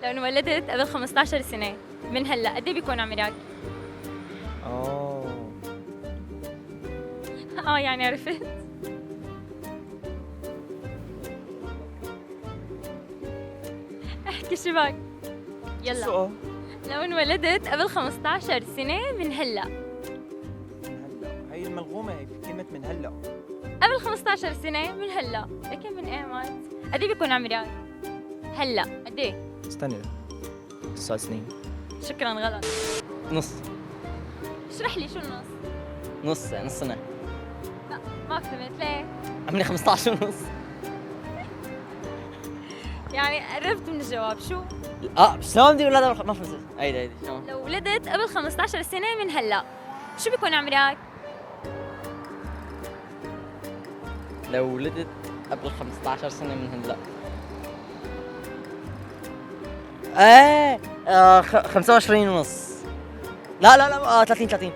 لو انولدت قبل 15 سنة من هلا قد ايه بيكون عمرك؟ اوه يعني عرفت. احكي شو بك؟ يلا. السؤال لو انولدت قبل 15 سنة من هلا من هلا، هي الملغومة هي في كلمة من هلا. قبل 15 سنة من هلا، لكن من ايه مات؟ قد ايه بيكون عمرك؟ هلا قد ايه؟ استني 9 سنين. شكرا غلط. نص اشرح لي شو النص؟ نص سنة. لا ما فهمت ليه؟ عمري 15 ونص. يعني قربت من الجواب. شو؟ شلون بدي اولاد ما فهمت. هيدي شلون؟ لو ولدت قبل 15 سنة من هلا شو بيكون عمرك؟ لو ولدت قبل 15 سنة من هلا. 25 ونص. لا 30.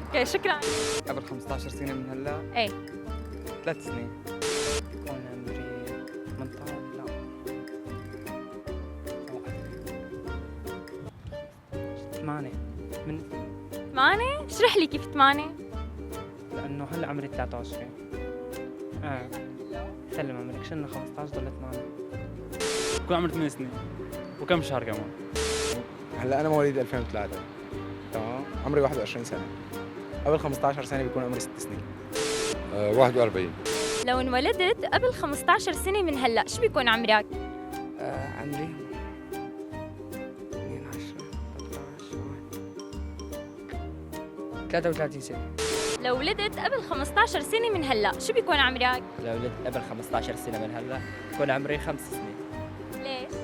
اوكي شكرا. قبل 15 سنة من هلا ايه 3 سنين. بكون عمري 18 لا 8 من 8. اشرح لي كيف 8. لأنه هلا عمري 23. سلم عمرك شلنا 15 ضل 8. بكون عمري 8 سنين وكم شهر كمان. هلا انا مواليد 2003. تمام، عمري 21 سنه. قبل 15 سنه بيكون عمري 6 سنين. 41. لو انولدت قبل 15 سنة من هلا شو بيكون عمرك؟ عمري 12 33 سنة. لو ولدت قبل 15 سنة من هلا شو بيكون عمرك؟ لو ولدت قبل 15 سنة من هلا بكون عمري 5 سنين. ليش؟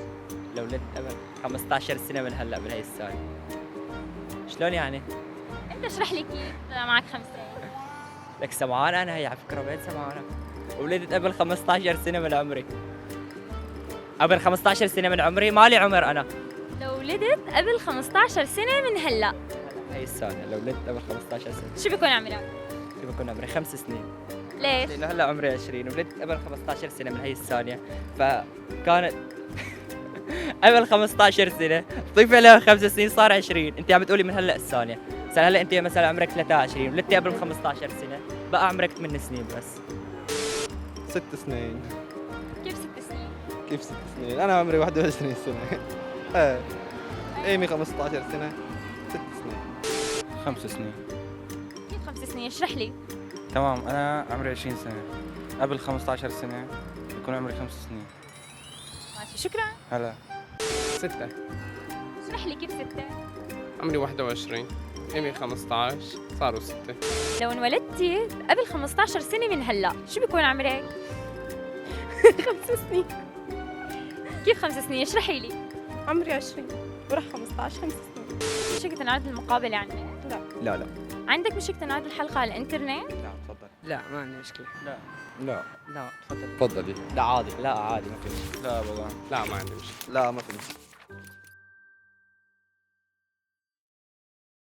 لو ولدت قبل 15 سنة من هلا بهي الثانية. شلون يعني؟ انت اشرح لي كيف طلع معك 5. لك سمعان انا هي على فكرة وين سمعانة؟ ولدت قبل 15 سنة من عمري. قبل 15 سنة من عمري مالي عمر انا. لو ولدت قبل 15 سنة من هلا هي الثانية لو ولدت قبل 15 سنة شو بيكون عمرك؟ بكون عمري 5 سنين. ليش؟ لأنه هلا عمري 20 ولدت قبل 15 سنة من هي الثانية فكانت قبل 15 سنة ضيف عليها 5 سنين صار 20. انت عم تقولي من هلا الثانية. مثلا هلا انت مثلا عمرك 23 ولدتي قبل 15 سنة بقى عمرك 8 سنين بس. 6 سنين. كيف 6 سنين؟ كيف 6 سنين؟ انا عمري 21 سنه. ايمي 15 سنه. 6 سنين. 5 سنين. كيف 5 سنين؟ اشرح لي. تمام أنا عمري 20 سنة. قبل 15 سنة بكون عمري 5 سنين. ماشي شكرا. هلا 6 اشرح لي كيف 6. عمري 21. إيمي 15 صاروا 6. لو انولدتي قبل 15 سنة من هلا شو بيكون عمرك؟ 5 سنين. كيف 5 سنين؟ اشرحي لي. عمري 20 وراح 15 5 سنين. مشك تنعاد المقابلة عندك؟ لا عندك مشك تنعاد الحلقة على الانترنت؟ لا تفضل. لا ما عندي مشكلة. لا لا تفضل. تفضلي. لا عادي لا عادي ما في. لا والله. لا ما عندي مشكلة. لا ما في.